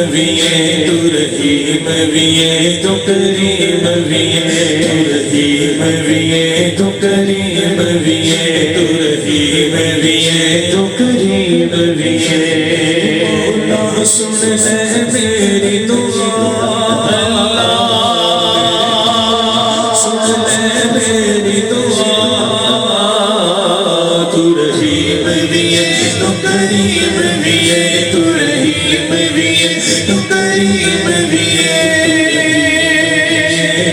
بھی ہے تو رحیم بھی ہے تو کریم بھی ہے تو رحیم بھی ہے تو کریم بھی ہے تو رحیم بھی ہے تو کریم بھی ہے مولا سن لے میری دعا اللہ سن لے میری دعا تو رحیم بھی ہے تو کریم بھی ہے تو رحیم بھی ہے تو کریم بھی ہے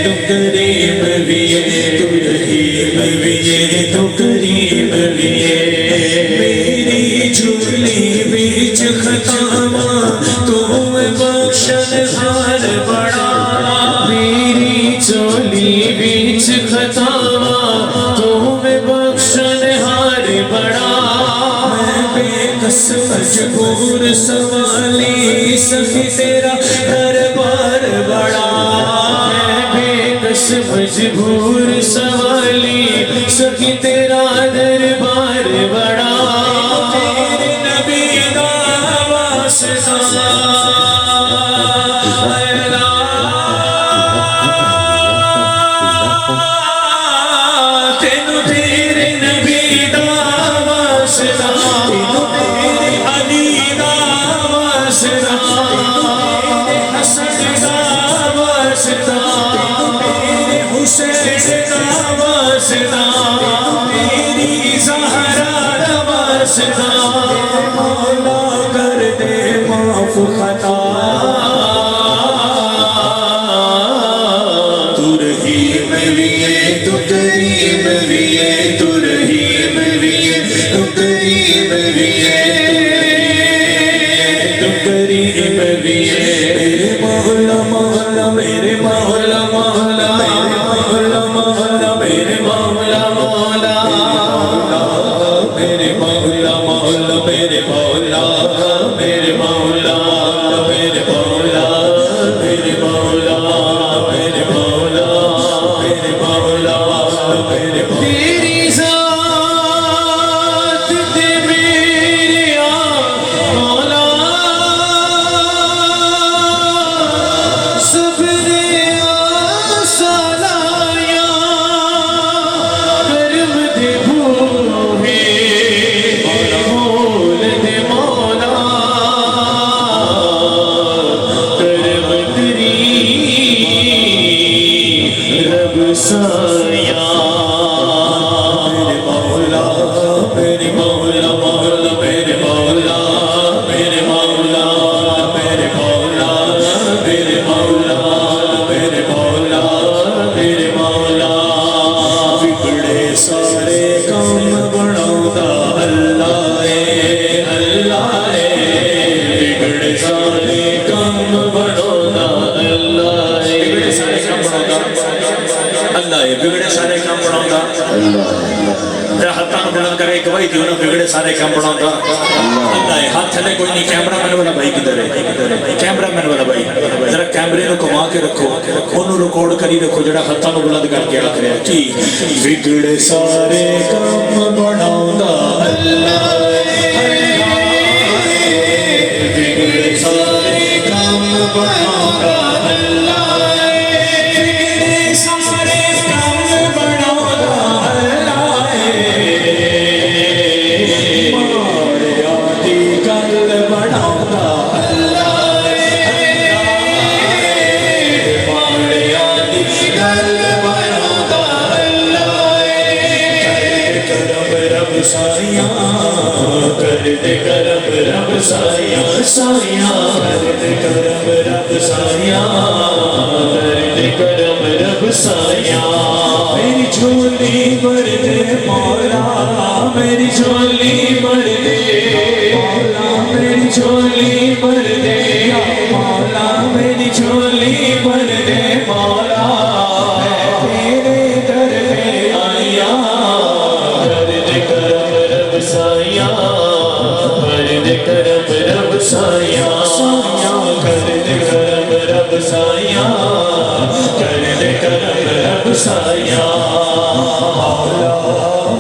تو کریم بھی ہے تو رحیم بھی ہے تو کریم بھی ہے میری جھولی بیچ خطاواں تو بخشن ہار بڑا میری چولی بیچ خطاواں تو بخشن ہار بڑا میں بے کس مجبور سوالی سخی تیرا دربار بڑا میں بے کس مجبور سوالی سخی تیرا دربار بڑا تیرے نبی دا واسطہ تینو تیرے نبی دا واسطہ تینو تیرے علی دا واسطہ تینو تیرے حسن دا واسطہ تینو تیرے حسین دا واسطہ تیری زہرا دا واسطہ مولا کر دے معاف خطا تو رحیم بھی ہے تو کریم بھی ہے تو رحیم بھی ہے تو کریم بھی ہے تو کریم بھی ہے میرے مولا مولا میرے مولا مولا میرے مولا مولا میرے مولا مولا میرے مولا مولا میرے مولا میرے مولا میرے مولا میرے مولا میرے مولا میرے مولا میرے تیری ذات تے میرے مولا صبر سالایا کرم دے بھوہے مول دے مولا کرم تیری رب سایا میرے مولا میرے مولا مولا میرے مولا میرے مولا میرے مولا میرے مولا میرے مولا میرے مولا بگڑے سارے کام بناؤندا اللہ ہے بگڑے سارے کام بناؤندا اللہ بگڑے سارے کام بناؤندا اللہ بگڑے سارے کام بناؤندا میرا ہاتھاں بلند کرے ایک بھائی دیو نا بگڑے سارے کام بناؤندا اللہ ہاتھ تھلے کوئی نہیں کیمرہ مین والا بھائی کدھر ہے کیمرہ مین والا بھائی ذرا کیمرے نو گھما کے رکھو اونوں ریکارڈ کری رکھو جڑا ہاتھاں نو بلند کر کے آکھ رہا کی بگڑے سارے کام بناؤندا اللہ بگڑے سارے کام بناؤندا اللہ بگڑے سارے کام بناؤندا اللہ ماریا دی گل بناؤندا اللہ ماریا دی گل بناؤندا اللہ کر دے کرم رب سایاں کر دے کرم رب سایاں سایاں کر دے کرم رب سایاں کر دے کرم رب سایاں میری جھولی بھر دے مولا میری جھولی بھر دے مولا میری جھولی بھر دے مولا میری جھولی بھر دے مولا تیرے در پہ آیا کر دے کرم رب سایاں کر دے کرم رب سایاں کر دے کرم رب سایاں کر دے کرم رب سایاں مولا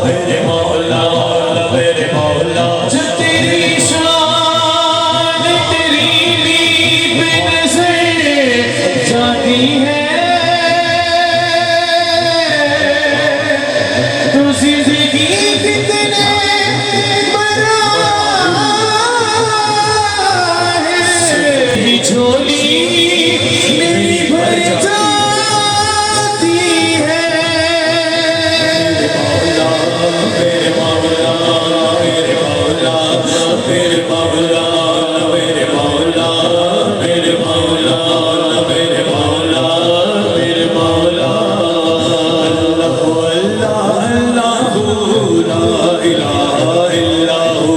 میرے مولا میرے مولا جو تیری شان تیری ہے تو زندگی کتنے بڑا ہے جھولی میری بھر جاتی ہے میرے مولا میرے مولا میرے مولا میرے مولا میرے مولا میرے مولا میرے مولا اللہ اللہ اللہ لا الہ الا ہو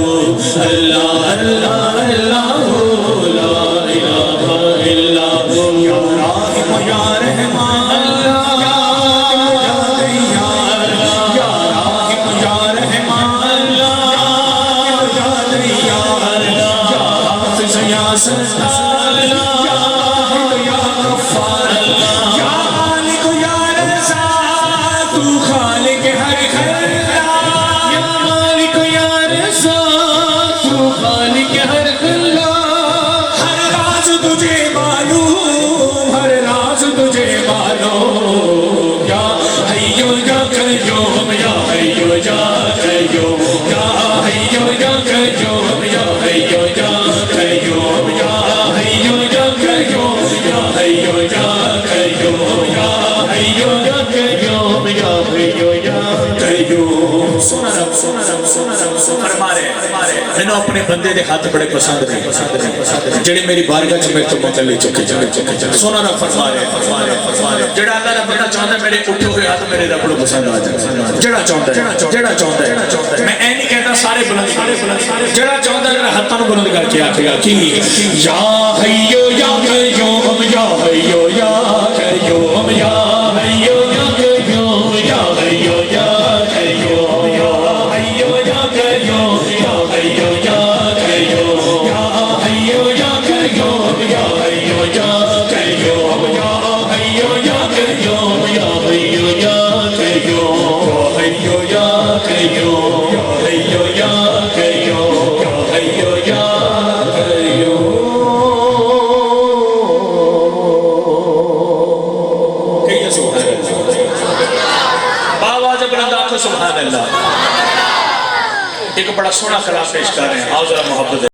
اللہ اللہ اللہ لا الہ الا ہو یا رحیم یا رحمان یا دیار یا رحیم یا رحمان یا دیار یا حافظ یا ستار یا واحد یا غفار یا مالک یا رزاق تو خالق ہر خلق یا مالک یا رزاق تو خالق ہر خلق ہر راز تجھے معلوم ہر راز تجھے معلوم یا حیو یا قیوم یا حیو یا قیوم یا حیو یا قیوم یا حیو یا قیوم یا حیو یا قیوم یا حیو یا قیوم یا حیو یا قیوم یا حیو یا قیوم سونا رب سونا رب سونا رب فرما رہے میں اپنے بندے دے ہاتھ بڑے پسند رہے جڑے میری بارگاہ چ میرے تو منگل لے چکے سونا رب فرما رہے جڑا اللہ رب بندہ چاہتا ہے میرے اٹھے ہوئے ہاتھ میرے رب کو پسند آ جائے جڑا چاہتا ہے میں اے نہیں کہتا سارے بلند جڑا چاہتا ہے میرا ہاتھاں بلند کر کے آکھے گا کی یا حیو یا قیوم یا حیو یا قیوم یا حیو یا قیوم یا حیو یا قیوم یا حیو یا قیوم یا حیو یا قیوم یا حیو یا قیوم یا حیو یا قیوم یا حیو یا قیوم یا حیو یا قیوم حیو یا قیوم حیو یا قیوم حیو یا قیوم کہیے سبحان اللہ باواز بلند آنکھوں سبحان اللہ ایک بڑا سونا کلام پیش کر رہے ہیں آؤ ذرا محبت